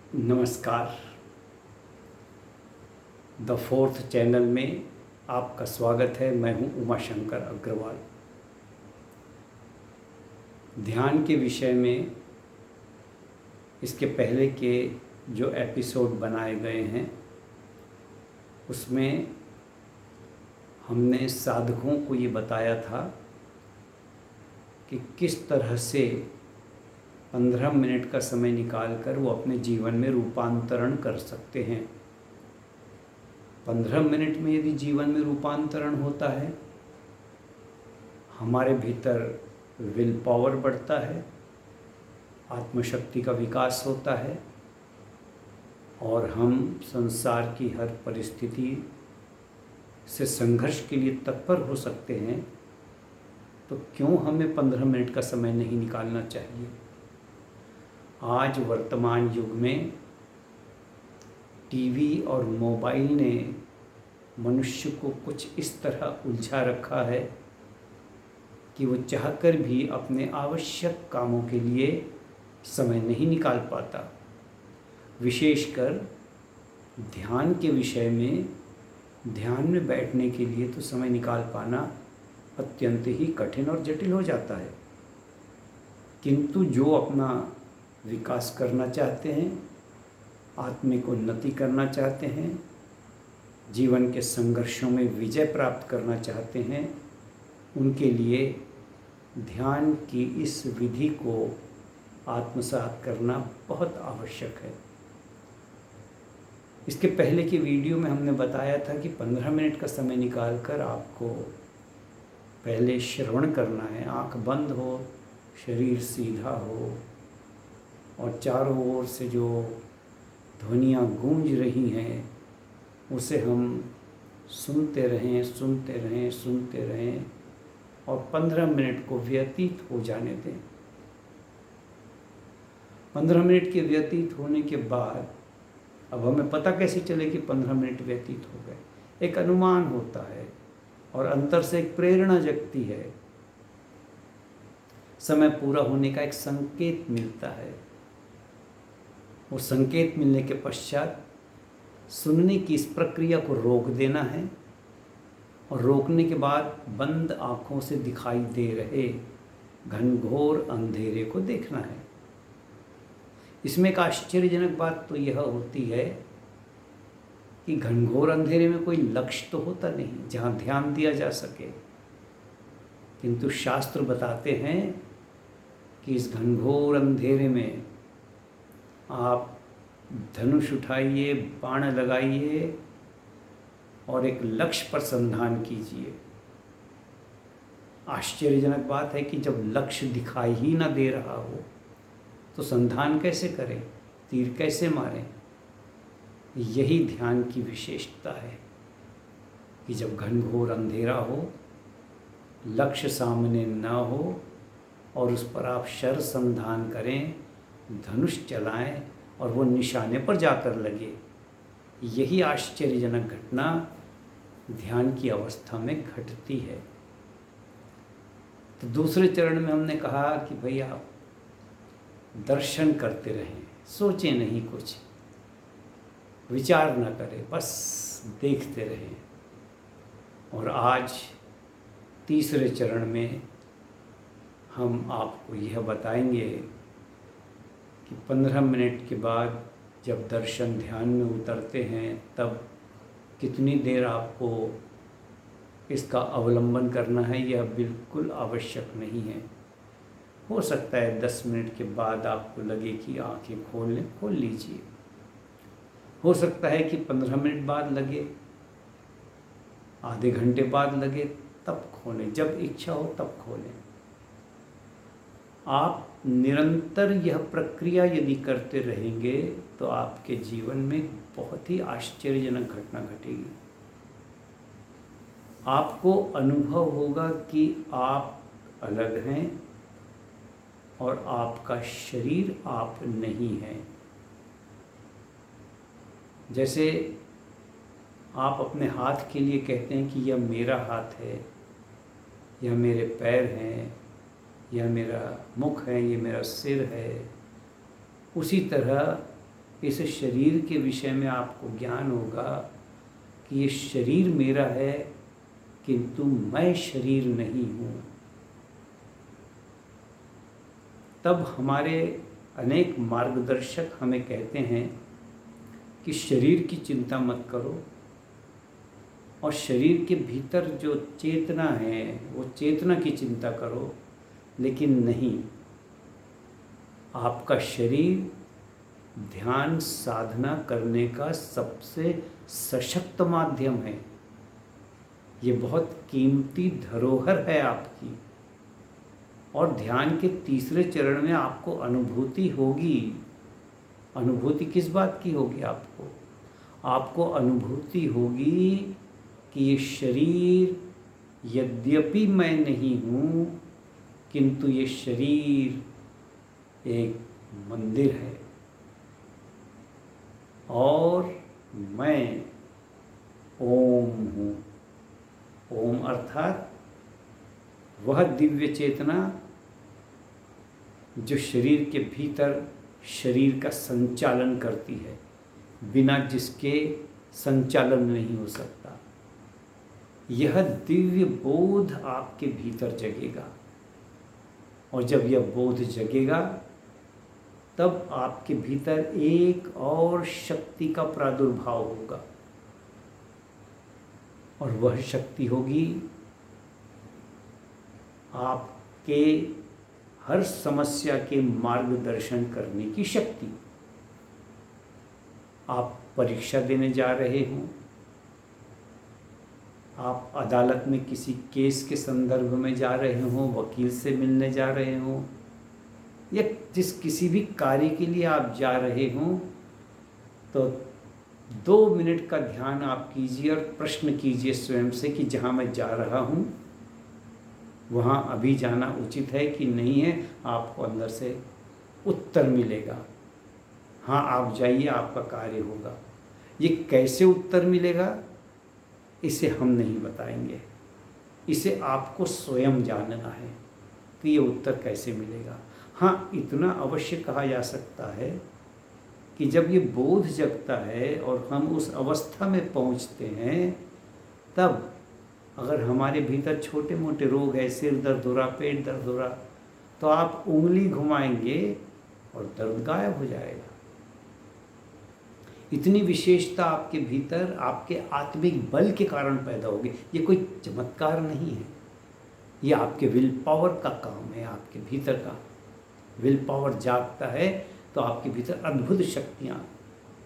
नमस्कार। The fourth channel में आपका स्वागत है। मैं हूं उमाशंकर अग्रवाल। ध्यान के विषय में इसके पहले के जो एपिसोड बनाए गए हैं उसमें हमने साधकों को ये बताया था कि किस तरह से 15 मिनट का समय निकालकर वो अपने जीवन में रूपांतरण कर सकते हैं। 15 मिनट में यदि जीवन में रूपांतरण होता है, हमारे भीतर विल पावर बढ़ता है, आत्मशक्ति का विकास होता है और हम संसार की हर परिस्थिति से संघर्ष के लिए तत्पर हो सकते हैं। तो क्यों हमें 15 मिनट का समय नहीं निकालना चाहिए? आज वर्तमान युग में टीवी और मोबाइल ने मनुष्य को कुछ इस तरह उलझा रखा है कि वो चाहकर भी अपने आवश्यक कामों के लिए समय नहीं निकाल पाता। विशेषकर ध्यान के विषय में, ध्यान में बैठने के लिए तो समय निकाल पाना अत्यंत ही कठिन और जटिल हो जाता है। किंतु जो अपना विकास करना चाहते हैं, आत्मिक उन्नति करना चाहते हैं, जीवन के संघर्षों में विजय प्राप्त करना चाहते हैं, उनके लिए ध्यान की इस विधि को आत्मसात करना बहुत आवश्यक है। इसके पहले की वीडियो में हमने बताया था कि 15 मिनट का समय निकालकर आपको पहले श्रवण करना है। आँख बंद हो, शरीर सीधा हो और चारों ओर से जो ध्वनियाँ गूंज रही हैं उसे हम सुनते रहें और 15 मिनट को व्यतीत हो जाने दें। 15 मिनट के व्यतीत होने के बाद अब हमें पता कैसे चले कि 15 मिनट व्यतीत हो गए? एक अनुमान होता है और अंतर से एक प्रेरणा जगती है। समय पूरा होने का एक संकेत मिलता है। वो संकेत मिलने के पश्चात सुनने की इस प्रक्रिया को रोक देना है और रोकने के बाद बंद आँखों से दिखाई दे रहे घनघोर अंधेरे को देखना है। इसमें एक आश्चर्यजनक बात तो यह होती है कि घनघोर अंधेरे में कोई लक्ष्य तो होता नहीं जहाँ ध्यान दिया जा सके, किंतु शास्त्र बताते हैं कि इस घनघोर अंधेरे में आप धनुष उठाइए, बाण लगाइए और एक लक्ष्य पर संधान कीजिए। आश्चर्यजनक बात है कि जब लक्ष्य दिखाई ही ना दे रहा हो तो संधान कैसे करें, तीर कैसे मारें? यही ध्यान की विशेषता है कि जब घनघोर अंधेरा हो, लक्ष्य सामने न हो और उस पर आप शर संधान करें, धनुष चलाएं और वो निशाने पर जाकर लगे। यही आश्चर्यजनक घटना ध्यान की अवस्था में घटती है। तो दूसरे चरण में हमने कहा कि भाई आप दर्शन करते रहें, सोचें नहीं, कुछ विचार न करें, बस देखते रहें। और आज तीसरे चरण में हम आपको यह बताएंगे कि 15 मिनट के बाद जब दर्शन ध्यान में उतरते हैं तब कितनी देर आपको इसका अवलंबन करना है। यह बिल्कुल आवश्यक नहीं है। हो सकता है 10 मिनट के बाद आपको लगे कि आंखें खोल लीजिए। हो सकता है कि 15 मिनट बाद लगे, आधे घंटे बाद लगे, तब खोलें। जब इच्छा हो तब खोलें। आप निरंतर यह प्रक्रिया यदि करते रहेंगे तो आपके जीवन में बहुत ही आश्चर्यजनक घटना घटेगी। आपको अनुभव होगा कि आप अलग हैं और आपका शरीर आप नहीं है। जैसे आप अपने हाथ के लिए कहते हैं कि यह मेरा हाथ है, यह मेरे पैर हैं, यह मेरा मुख है, ये मेरा सिर है। उसी तरह इस शरीर के विषय में आपको ज्ञान होगा कि ये शरीर मेरा है, किंतु मैं शरीर नहीं हूँ, तब हमारे अनेक मार्गदर्शक हमें कहते हैं कि शरीर की चिंता मत करो, और शरीर के भीतर जो चेतना है वो चेतना की चिंता करो। लेकिन नहीं, आपका शरीर ध्यान साधना करने का सबसे सशक्त माध्यम है। ये बहुत कीमती धरोहर है आपकी। और ध्यान के तीसरे चरण में आपको अनुभूति होगी। अनुभूति किस बात की होगी? आपको अनुभूति होगी कि ये शरीर यद्यपि मैं नहीं हूँ, किंतु ये शरीर एक मंदिर है और मैं ओम हूँ। ओम अर्थात वह दिव्य चेतना जो शरीर के भीतर शरीर का संचालन करती है, बिना जिसके संचालन नहीं हो सकता। यह दिव्य बोध आपके भीतर जगेगा, और जब यह बोध जगेगा तब आपके भीतर एक और शक्ति का प्रादुर्भाव होगा, और वह शक्ति होगी आपके हर समस्या के मार्गदर्शन करने की शक्ति। आप परीक्षा देने जा रहे हों, आप अदालत में किसी केस के संदर्भ में जा रहे हों, वकील से मिलने जा रहे हों, या किसी भी कार्य के लिए आप जा रहे हों, तो 2 मिनट का ध्यान आप कीजिए और प्रश्न कीजिए स्वयं से कि जहाँ मैं जा रहा हूँ वहाँ अभी जाना उचित है कि नहीं है। आपको अंदर से उत्तर मिलेगा, हाँ आप जाइए, आपका कार्य होगा। ये कैसे उत्तर मिलेगा इसे हम नहीं बताएंगे, इसे आपको स्वयं जानना है कि ये उत्तर कैसे मिलेगा। हाँ, इतना अवश्य कहा जा सकता है कि जब ये बोध जगता है और हम उस अवस्था में पहुंचते हैं, तब अगर हमारे भीतर छोटे मोटे रोग है, सिर दर्द हो रहा, पेट दर्द हो रहा, तो आप उंगली घुमाएंगे और दर्द गायब हो जाएगा। इतनी विशेषता आपके भीतर आपके आत्मिक बल के कारण पैदा होगी। ये कोई चमत्कार नहीं है, ये आपके विल पावर का काम है। आपके भीतर का विल पावर जागता है तो आपके भीतर अद्भुत शक्तियाँ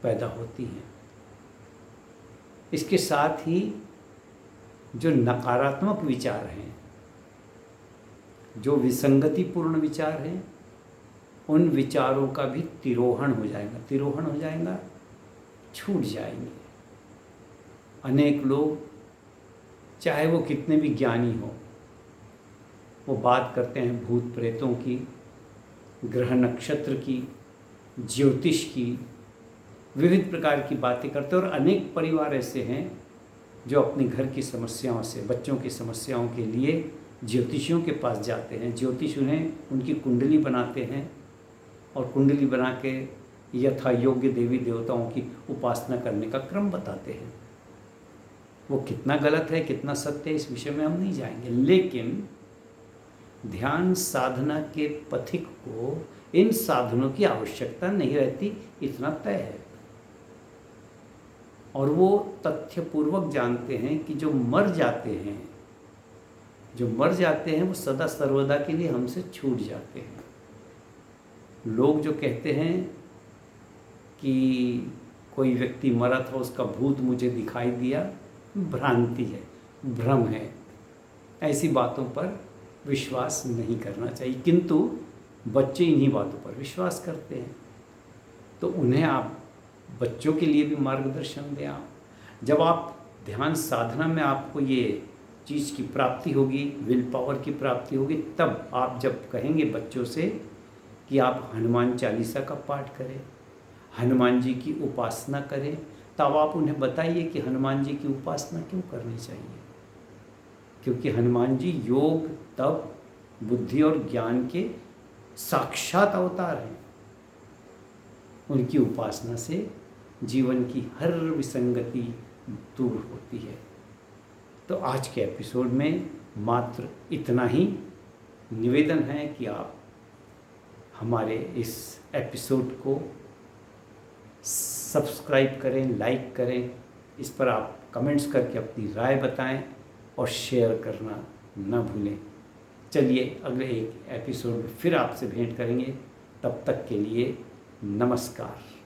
पैदा होती हैं। इसके साथ ही जो नकारात्मक विचार हैं, जो विसंगतिपूर्ण विचार हैं, उन विचारों का भी तिरोहण हो जाएगा, छूट जाएंगे। अनेक लोग, चाहे वो कितने भी ज्ञानी हो, वो बात करते हैं भूत प्रेतों की, ग्रह नक्षत्र की, ज्योतिष की, विविध प्रकार की बातें करते हैं। और अनेक परिवार ऐसे हैं जो अपने घर की समस्याओं से, बच्चों की समस्याओं के लिए ज्योतिषियों के पास जाते हैं। ज्योतिष उन्हें उनकी कुंडली बनाते हैं और कुंडली बना के यथा योग्य देवी देवताओं की उपासना करने का क्रम बताते हैं। वो कितना गलत है, कितना सत्य है, इस विषय में हम नहीं जाएंगे। लेकिन ध्यान साधना के पथिक को इन साधनों की आवश्यकता नहीं रहती, इतना तय है। और वो तथ्यपूर्वक जानते हैं कि जो मर जाते हैं वो सदा सर्वदा के लिए हमसे छूट जाते हैं। लोग जो कहते हैं कि कोई व्यक्ति मरा था, उसका भूत मुझे दिखाई दिया, भ्रांति है, भ्रम है। ऐसी बातों पर विश्वास नहीं करना चाहिए, किंतु बच्चे इन्हीं बातों पर विश्वास करते हैं। तो उन्हें आप बच्चों के लिए भी मार्गदर्शन दें। आप जब आप ध्यान साधना में आपको ये चीज़ की प्राप्ति होगी, विल पावर की प्राप्ति होगी, तब आप जब कहेंगे बच्चों से कि आप हनुमान चालीसा का पाठ करें, हनुमान जी की उपासना करें, तब आप उन्हें बताइए कि हनुमान जी की उपासना क्यों करनी चाहिए। क्योंकि हनुमान जी योग, तप, बुद्धि और ज्ञान के साक्षात अवतार हैं। उनकी उपासना से जीवन की हर विसंगति दूर होती है। तो आज के एपिसोड में मात्र इतना ही निवेदन है कि आप हमारे इस एपिसोड को सब्सक्राइब करें, लाइक करें, इस पर आप कमेंट्स करके अपनी राय बताएं और शेयर करना न भूलें। चलिए अगले एक एपिसोड में फिर आपसे भेंट करेंगे, तब तक के लिए नमस्कार।